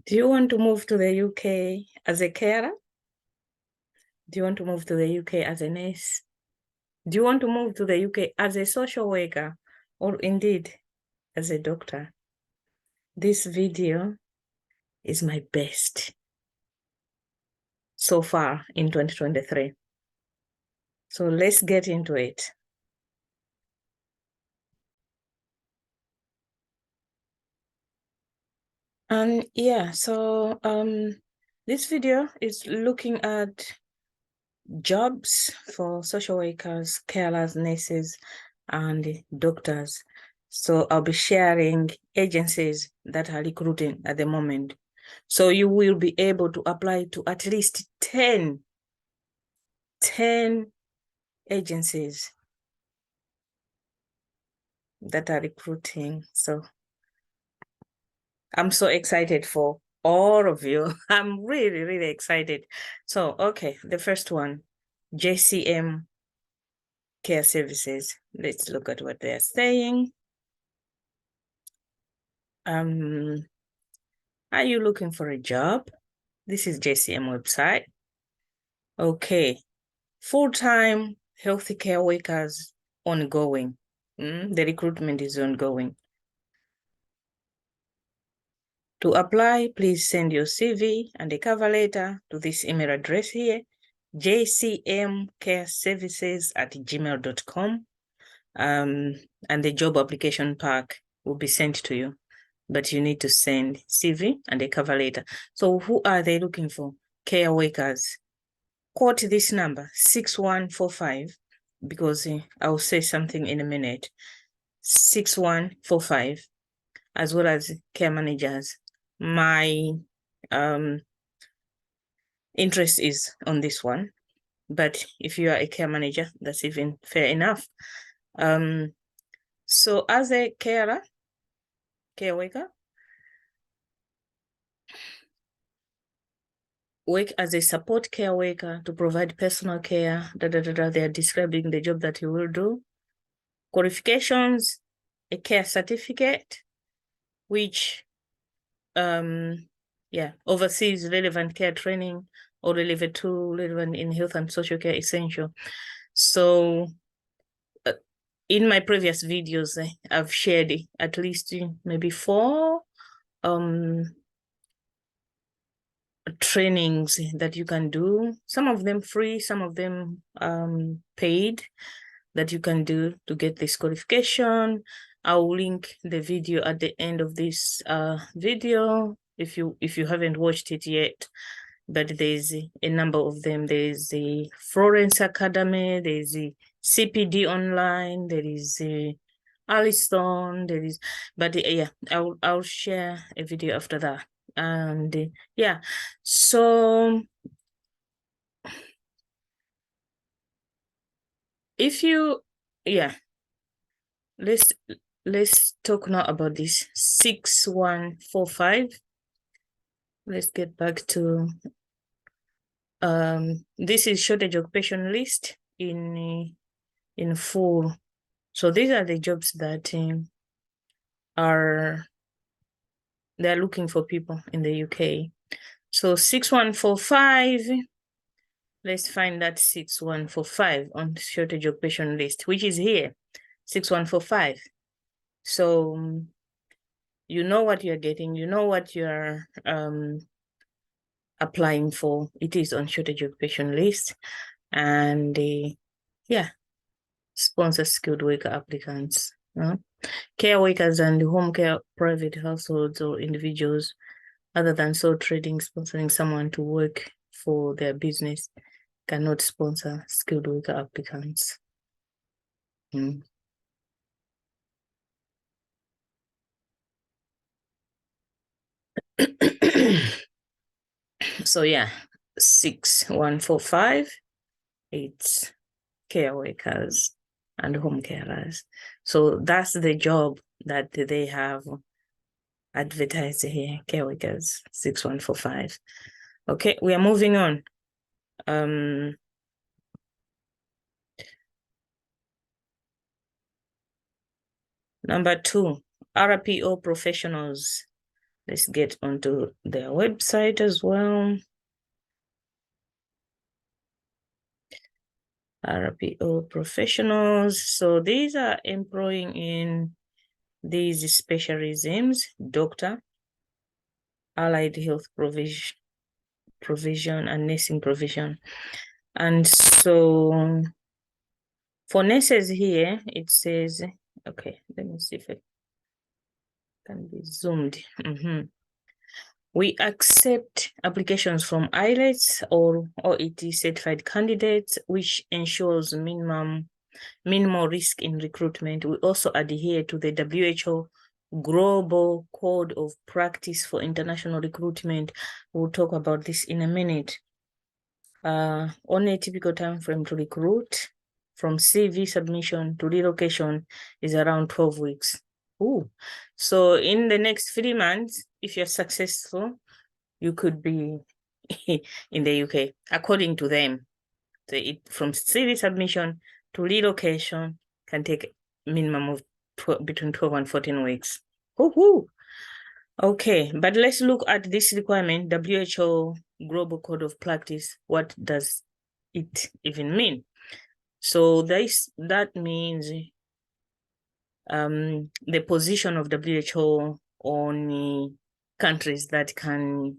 Do you want to move to the UK as a carer? Do you want to move to the UK as a nurse? Do you want to move to the UK as a social worker or indeed as a doctor? This video is my best so far in 2023. So let's get into it. This video is looking at jobs for social workers, carers, nurses, and doctors. So I'll be sharing agencies that are recruiting at the moment. So you will be able to apply to at least 10 agencies that are recruiting. So I'm so excited for all of you. I'm really, really excited. So, okay, the first one, JCM Care Services. Let's look at what they're saying. Are you looking for a job? This is JCM website. Okay, full-time healthcare workers ongoing. The recruitment is ongoing. To apply, please send your CV and a cover letter to this email address here, jcmcareservices@gmail.com. And the job application pack will be sent to you, but you need to send CV and a cover letter. So who are they looking for? Care workers. Quote this number, 6145, because I'll say something in a minute. 6145, as well as care managers. My interest is on this one, but if you are a care manager, that's even fair enough. So as a care worker, work as a support care worker to provide personal care, They are describing the job that you will do. Qualifications, a care certificate, which oversees relevant care training or relevant in health and social care essential. So in my previous videos, I've shared at least maybe 4 trainings that you can do, some of them free, some of them paid, that you can do to get this qualification. I'll link the video at the end of this video if you haven't watched it yet. But there's a number of them. There's the Florence Academy, there's the CPD online, there is Allison, there is, but yeah, I'll share a video after that. And yeah, so if you, let's talk now about this 6145. Let's get back to this is shortage occupation list in full. So these are the jobs that they're looking for people in the UK. So 6145, let's find that 6145 on shortage occupation list, which is here, 6145. So you know what you're getting, you know what you're applying for. It is on shortage occupation list. And sponsor skilled worker applicants. Care workers and home care, private households or individuals other than sole trading sponsoring someone to work for their business cannot sponsor skilled worker applicants. So yeah, 6145, it's care workers and home carers. So that's the job that they have advertised here, care workers, 6145. Okay, we are moving on. Number 2, RPO Professionals. Let's get onto their website as well. RPO Professionals. So these are employing in these specialisms: doctor, allied health provision, and nursing provision. And so for nurses here, it says, okay, let me see if it can be zoomed. We accept applications from IELTS or OET certified candidates, which ensures minimal risk in recruitment. We also adhere to the WHO Global Code of Practice for International Recruitment. We'll talk about this in a minute. On a typical time frame to recruit from CV submission to relocation is around 12 weeks. Ooh. So in the next 3 months, if you're successful, you could be in the UK, according to them. So from CV submission to relocation can take minimum of between 12 and 14 weeks. Woohoo! Okay, but let's look at this requirement, WHO Global Code of Practice. What does it even mean? So that means the position of WHO on countries that can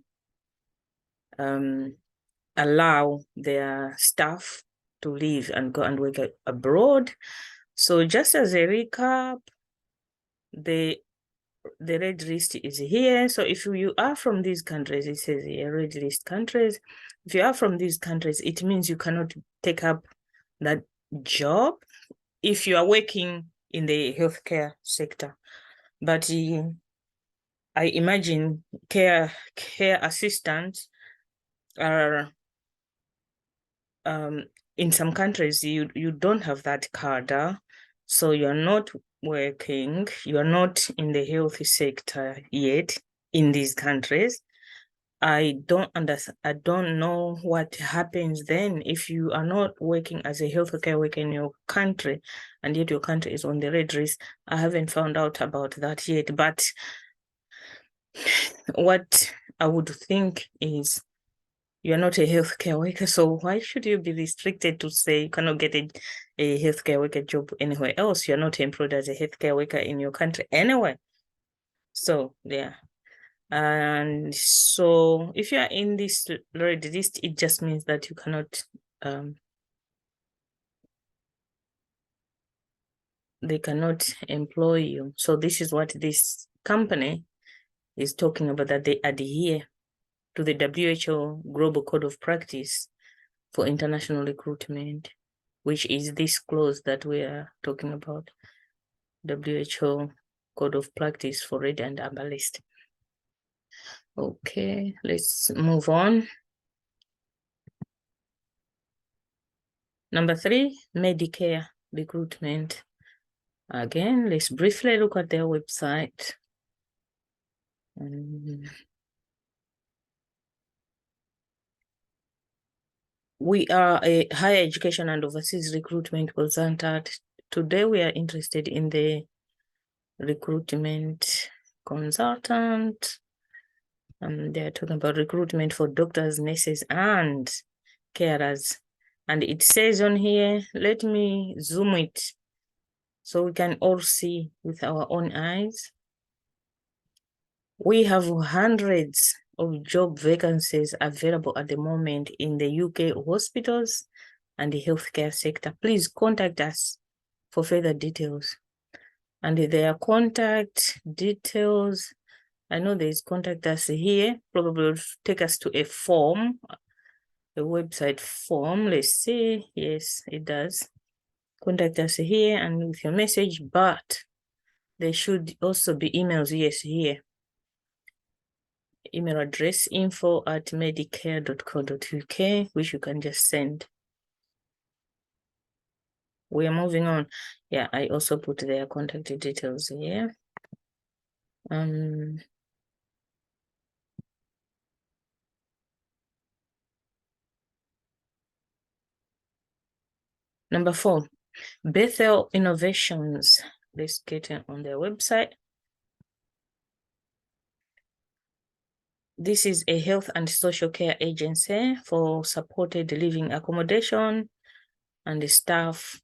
allow their staff to leave and go and work abroad. So just as a recap, the red list is here. So if you are from these countries, it says here, red list countries. If you are from these countries, it means you cannot take up that job if you are working in the healthcare sector. But I imagine care assistants are in some countries you don't have that card, so you're not working, you're not in the health sector yet in these countries. I don't know what happens then if you are not working as a healthcare worker in your country and yet your country is on the red list. I haven't found out about that yet, but what I would think is you're not a healthcare worker, so why should you be restricted to say you cannot get a healthcare worker job anywhere else? You're not employed as a healthcare worker in your country anyway. So, yeah. And so if you are in this red list, it just means that you cannot, they cannot employ you. So this is what this company is talking about, that they adhere to the WHO Global Code of Practice for International Recruitment, which is this clause that we are talking about, WHO Code of Practice for Red and Amber List. Okay, let's move on. Number 3, Medicare Recruitment. Again, let's briefly look at their website. We are a higher education and overseas recruitment consultant. Today, we are interested in the recruitment consultant. They're talking about recruitment for doctors, nurses, and carers. And it says on here, let me zoom it so we can all see with our own eyes. We have hundreds of job vacancies available at the moment in the UK hospitals and the healthcare sector. Please contact us for further details. And their contact details, I know there's contact us here, probably will take us to a form, a website form. Let's see. Yes, it does. Contact us here and with your message, but there should also be emails, yes, here. Email address info@medicare.co.uk, which you can just send. We are moving on. Yeah, I also put their contact details here. Number 4, Bethel Innovations. Let's get on their website. This is a health and social care agency for supported living accommodation and the staff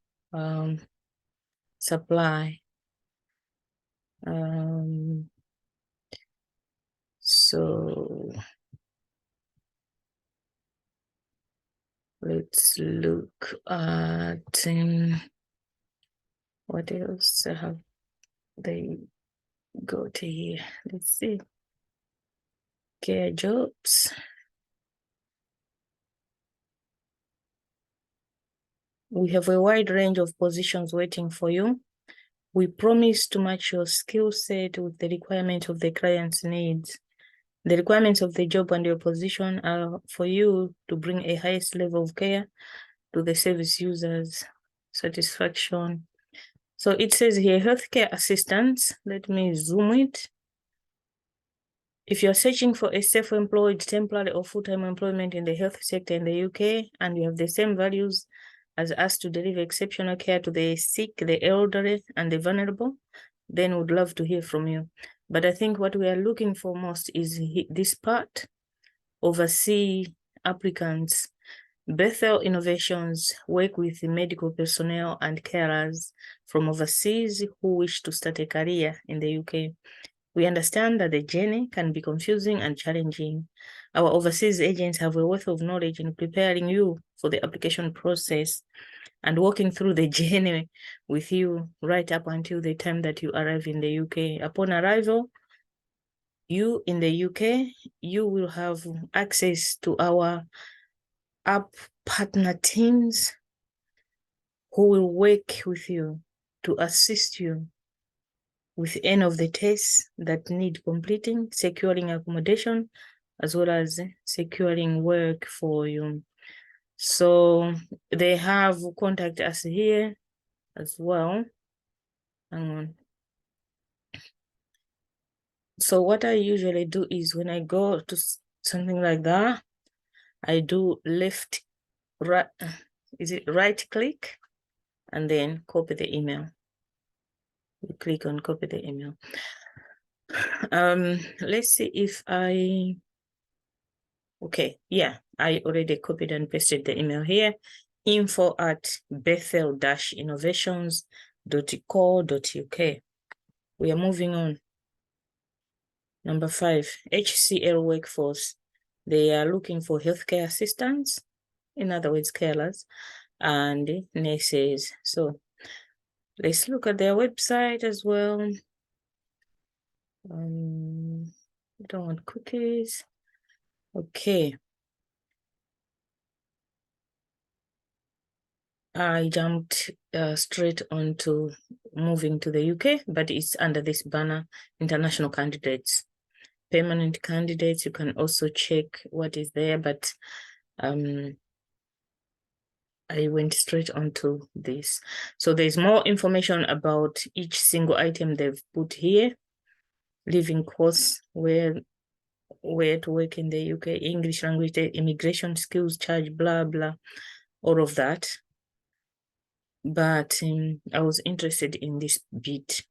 supply. So let's look at what else have they got here. Let's see. Care jobs. We have a wide range of positions waiting for you. We promise to match your skill set with the requirements of the client's needs. The requirements of the job and your position are for you to bring a highest level of care to the service users' satisfaction. So it says here, healthcare assistants. Let me zoom it. If you're searching for a self-employed, temporary or full-time employment in the health sector in the UK, and you have the same values as us to deliver exceptional care to the sick, the elderly, and the vulnerable, then we'd love to hear from you. But I think what we are looking for most is this part, oversee applicants. Bethel Innovations work with medical personnel and carers from overseas who wish to start a career in the UK. We understand that the journey can be confusing and challenging. Our overseas agents have a wealth of knowledge in preparing you for the application process and walking through the journey with you right up until the time that you arrive in the UK. Upon arrival, you in the UK, you will have access to our app partner teams who will work with you to assist you with any of the tests that need completing, securing accommodation, as well as securing work for you. So they have contact us here as well. Hang on. So what I usually do is when I go to something like that, I do right click and then copy the email. You click on copy the email. Let's see if okay, yeah, I already copied and pasted the email here. info@bethel-innovations.co.uk. We are moving on. Number 5, HCL Workforce. They are looking for healthcare assistants, in other words, carers, and nurses. So let's look at their website as well. I don't want cookies. Okay. I jumped straight onto moving to the UK, but it's under this banner, international candidates. Permanent candidates, you can also check what is there, but I went straight onto this. So there's more information about each single item they've put here. Living course, where to work in the UK, English language, immigration skills, charge, blah, blah, all of that. But I was interested in this bit.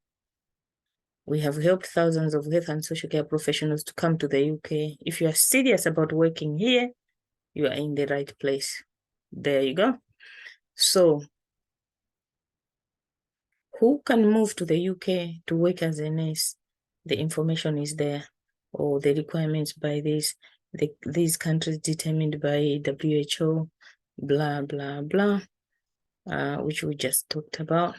We have helped thousands of health and social care professionals to come to the UK. If you are serious about working here, you are in the right place. There you go. So, who can move to the UK to work as a nurse? The information is there, or the requirements by these countries determined by WHO, blah, blah, blah, which we just talked about.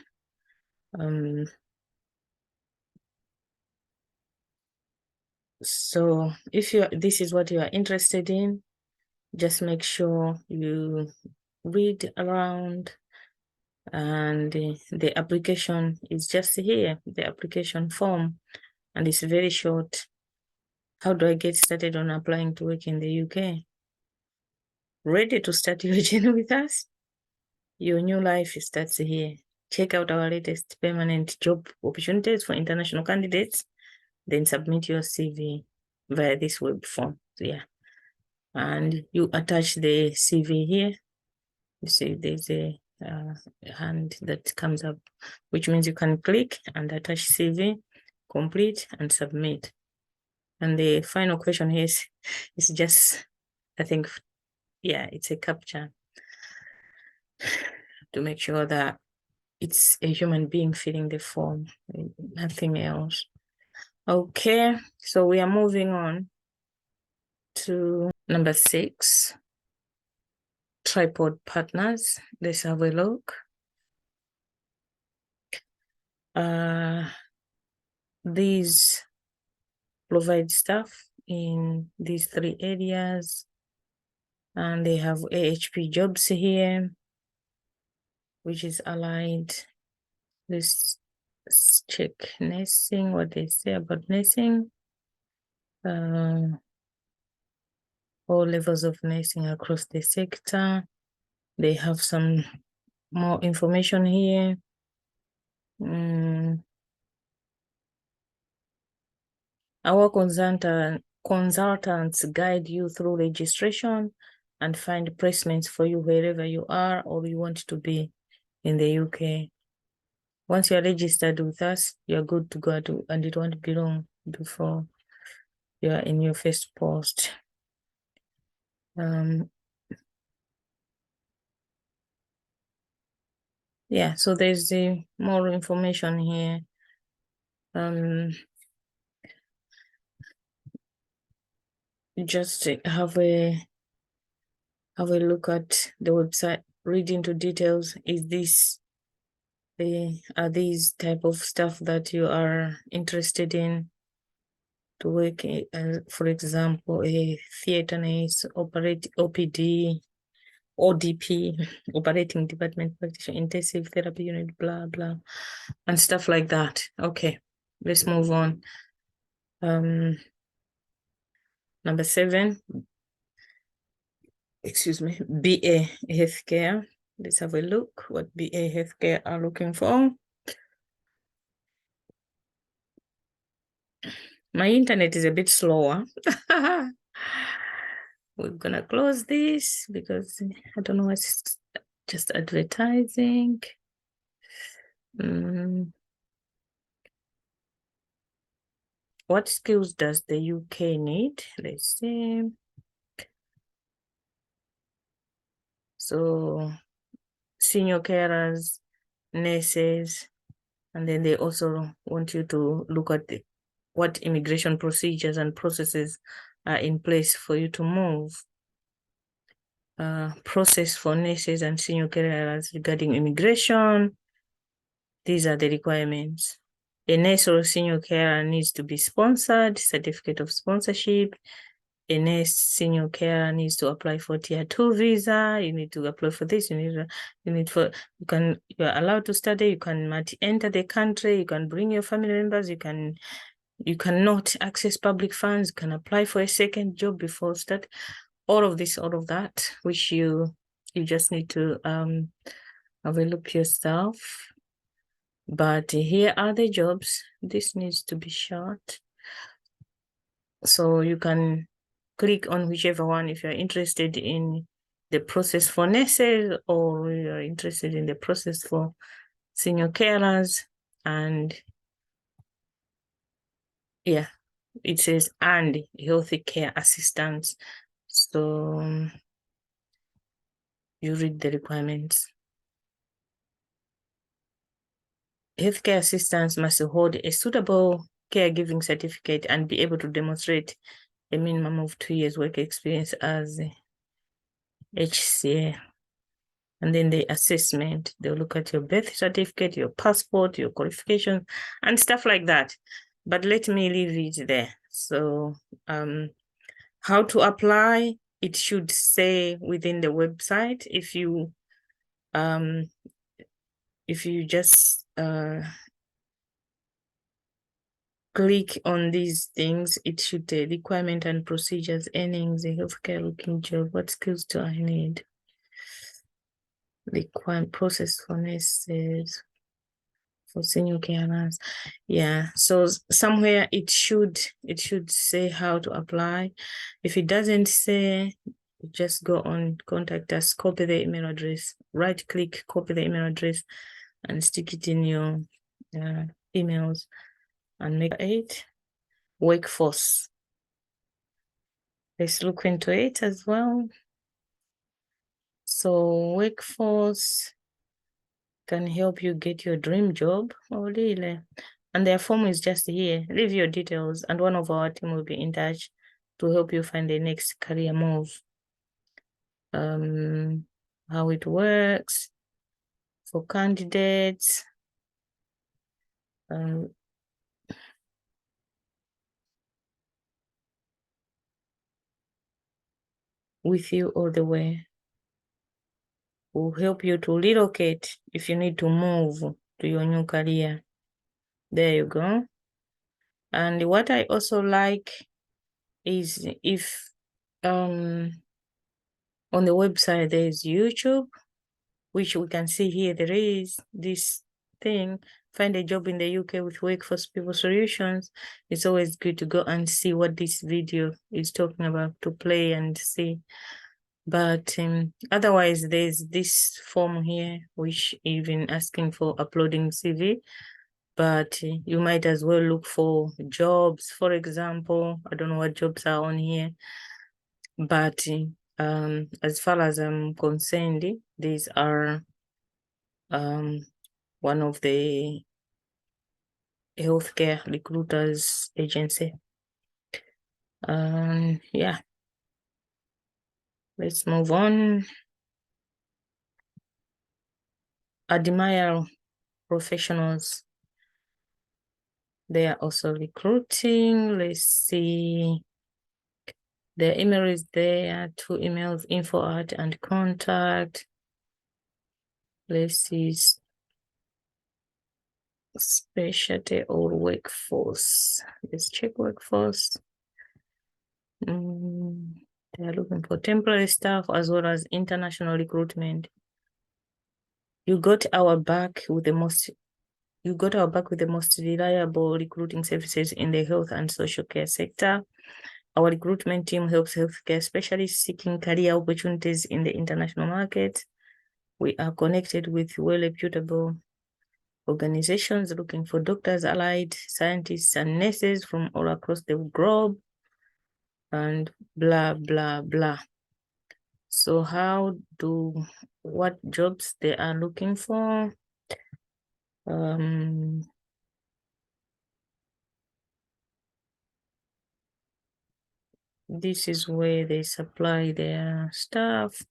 So if this is what you are interested in, just make sure you read around, and the application is just here, the application form, and it's very short. How do I get started on applying to work in the UK? Ready to start your journey with us? Your new life starts here. Check out our latest permanent job opportunities for international candidates, then submit your CV via this web form. So, yeah. And you attach the CV here. You see there's a hand that comes up, which means you can click and attach CV, complete, and submit. And the final question here is just, I think, yeah, it's a captcha to make sure that it's a human being filling the form, nothing else. Okay, so we are moving on to number 6, tripod partners. Let's have a look. These provide staff in these 3 areas, and they have AHP jobs here, which is aligned. Let's check nursing, what they say about nursing. All levels of nursing across the sector. They have some more information here. Our consultants guide you through registration and find placements for you wherever you are or you want to be in the UK. Once you are registered with us, you're good to go, and it won't be long before you are in your first post. Yeah, so there's more information here. Just have a look at the website, read into details. Are these type of stuff that you are interested in to work in? For example, a theater nurse, OPD, ODP, operating department practitioner, intensive therapy unit, blah, blah, and stuff like that. Okay, let's move on. Number 7, BA Healthcare. Let's have a look what BA Healthcare are looking for. My internet is a bit slower. We're gonna close this because I don't know what's just advertising. What skills does the UK need? Let's see. So senior carers, nurses, and then they also want you to look at what immigration procedures and processes are in place for you to move. Process for nurses and senior carers regarding immigration. These are the requirements. A nurse or senior carer needs to be sponsored, certificate of sponsorship. A nurse senior carer needs to apply for Tier 2 visa. You need to apply for this. You're allowed to study. You can enter the country. You can bring your family members. You cannot access public funds. You can apply for a second job before start. All of this, all of that, which you just need to have a look yourself. But here are the jobs. This needs to be short. So you can click on whichever one if you're interested in the process for nurses or you're interested in the process for senior carers. And yeah, it says and healthy care assistants. So you read the requirements. Healthcare assistants must hold a suitable caregiving certificate and be able to demonstrate a minimum of 2 years work experience as HCL. And then the assessment, they'll look at your birth certificate, your passport, your qualifications, and stuff like that. But let me leave it there. So how to apply, it should say within the website. If you just click on these things, it should say requirement and procedures, earnings, a healthcare looking job, what skills do I need? Requirement process for nurses, for senior carers. Yeah, so somewhere it should say how to apply. If it doesn't say, just go on, contact us, copy the email address, right click, copy the email address and stick it in your emails and make it Workforce. let's look into it as well. So Workforce can help you get your dream job. Oh, really? And their form is just here. Leave your details, and one of our team will be in touch to help you find the next career move. How it works for candidates. With you all the way. We'll help you to relocate if you need to move to your new career. There you go. And what I also like is if on the website there's YouTube, which we can see here, there is this thing, find a job in the UK with Workforce People Solutions. It's always good to go and see what this video is talking about, to play and see. But otherwise, there's this form here, which even asking for uploading CV. But you might as well look for jobs, for example. I don't know what jobs are on here. But as far as I'm concerned, these are one of the healthcare recruiters agency. Yeah. Let's move on. RPO Professionals. They are also recruiting. Let's see. The email is there, 2 emails, info at and contact. Let's see. Specialty or workforce. Let's check workforce. They are looking for temporary staff as well as international recruitment. You got our back with the most reliable recruiting services in the health and social care sector. Our recruitment team helps healthcare specialists seeking career opportunities in the international market. We are connected with well-reputable organizations looking for doctors, allied scientists, and nurses from all across the globe, and blah, blah, blah. So what jobs they are looking for? This is where they supply their staff.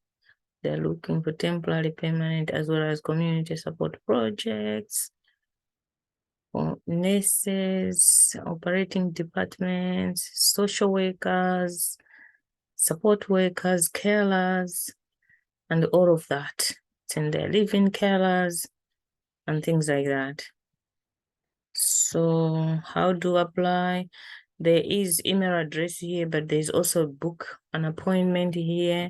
They're looking for temporary, permanent, as well as community support projects for nurses, operating departments, social workers, support workers, carers, and all of that. And they're living carers and things like that. So how to apply? There is email address here, but there's also book an appointment here.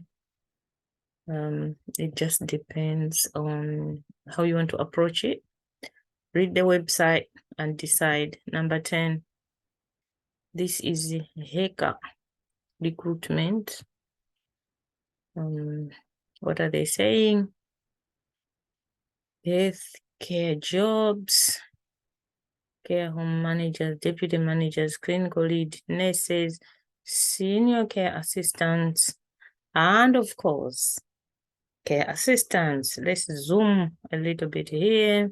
It just depends on how you want to approach it. Read the website and decide. Number 10, this is HCL Recruitment. What are they saying? Healthcare jobs, care home managers, deputy managers, clinical lead, nurses, senior care assistants, and of course, care assistants. Let's zoom a little bit here.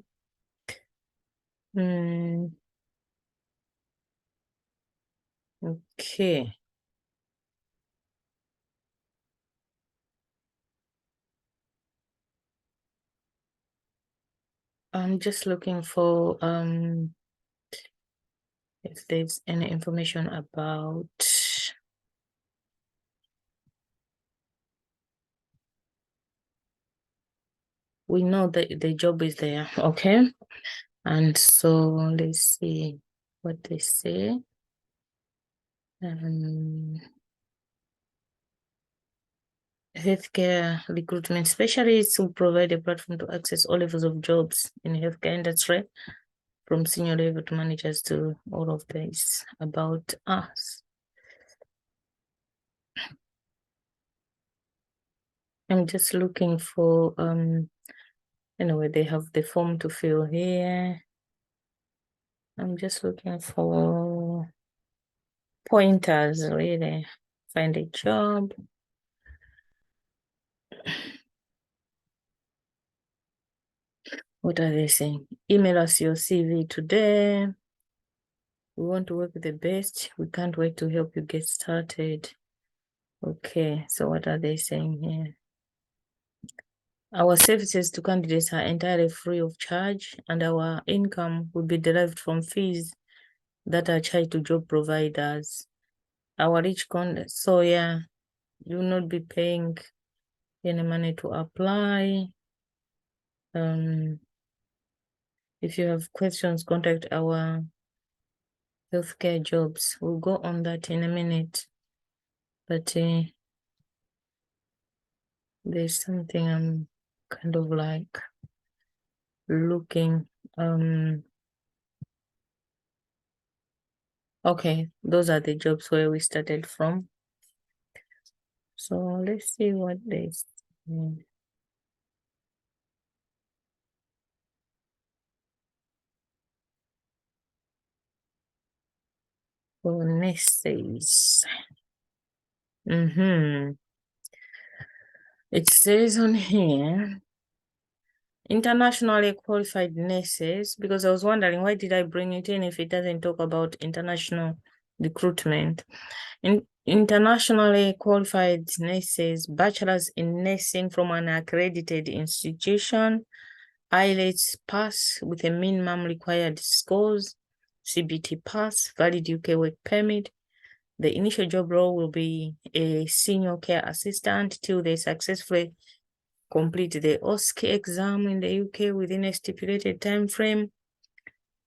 Okay. I'm just looking for if there's any information about we know that the job is there, okay? And so let's see what they say. Healthcare recruitment specialists who provide a platform to access all levels of jobs in the healthcare industry, from senior level to managers to all of this about us. I'm just looking for anyway, they have the form to fill here. I'm just looking for pointers, really. find a job. What are they saying? Email us your CV today. We want to work with the best. We can't wait to help you get started. Okay, so what are they saying here? Our services to candidates are entirely free of charge, and our income will be derived from fees that are charged to job providers. Our rich content, so yeah, you will not be paying any money to apply. If you have questions, contact our healthcare jobs. We'll go on that in a minute. But there's something I'm kind of like looking. Okay, those are the jobs where we started from. So let's see what they say. For nurses. It says on here, internationally qualified nurses, because I was wondering why did I bring it in if it doesn't talk about international recruitment. Internationally qualified nurses, bachelors in nursing from an accredited institution, IELTS pass with a minimum required scores, CBT pass, valid UK work permit. The initial job role will be a senior care assistant till they successfully complete the OSCE exam in the UK within a stipulated time frame.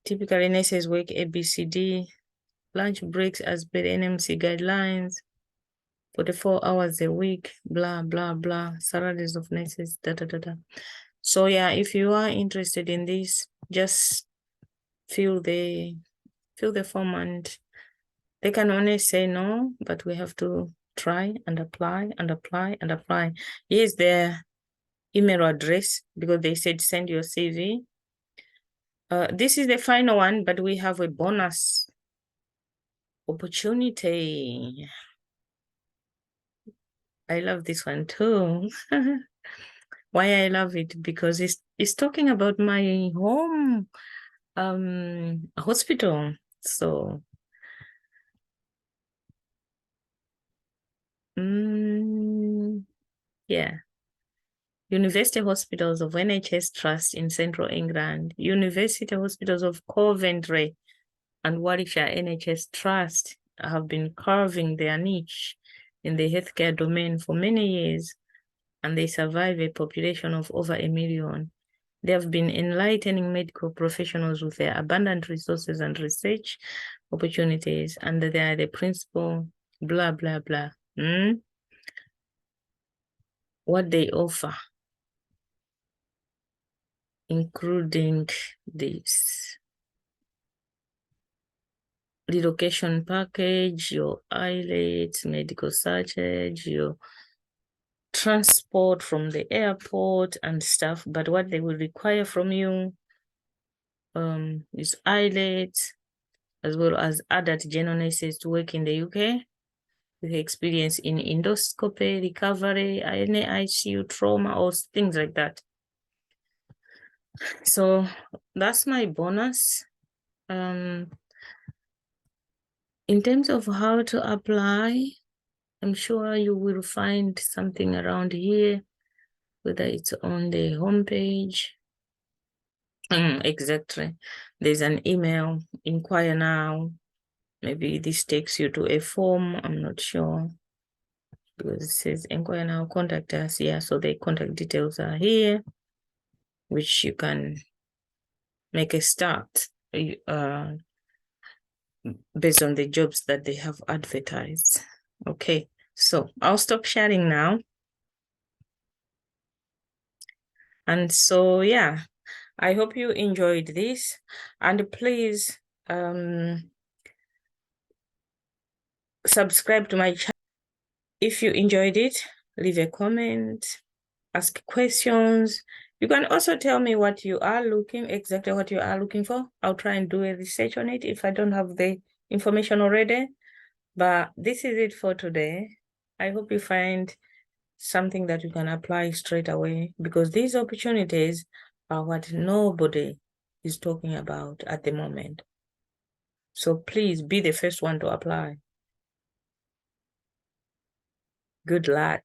Typically, nurses work ABCD, lunch breaks as per NMC guidelines, 44 hours a week, blah, blah, blah, salaries of nurses, da, da, da, da. So yeah, if you are interested in this, just fill the form, and they can only say no, but we have to try and apply and apply and apply. Here's their email address because they said send your CV. This is the final one, but we have a bonus opportunity. I love this one too. Why I love it? Because it's talking about my home hospital. So yeah. University Hospitals of NHS Trust in Central England, University Hospitals of Coventry and Warwickshire NHS Trust have been carving their niche in the healthcare domain for many years, and they survive a population of over 1 million. They have been enlightening medical professionals with their abundant resources and research opportunities, and they are the principal, blah, blah, blah. What they offer, including this relocation package, your IELTS, medical search, your transport from the airport and stuff. But what they will require from you is IELTS, as well as adult general nurses to work in the UK with experience in endoscopy, recovery, any ICU, trauma, or things like that. So that's my bonus. In terms of how to apply, I'm sure you will find something around here, whether it's on the homepage. Exactly. There's an email, inquire now. Maybe this takes you to a form. I'm not sure. Because it says inquire now, contact us. Yeah, so the contact details are here, which you can make a start based on the jobs that they have advertised. Okay, so I'll stop sharing now. And so, yeah, I hope you enjoyed this. And please subscribe to my channel. If you enjoyed it, leave a comment, ask questions. You can also tell me what you are exactly what you are looking for. I'll try and do a research on it if I don't have the information already. But this is it for today. I hope you find something that you can apply straight away, because these opportunities are what nobody is talking about at the moment. So please be the first one to apply. Good luck.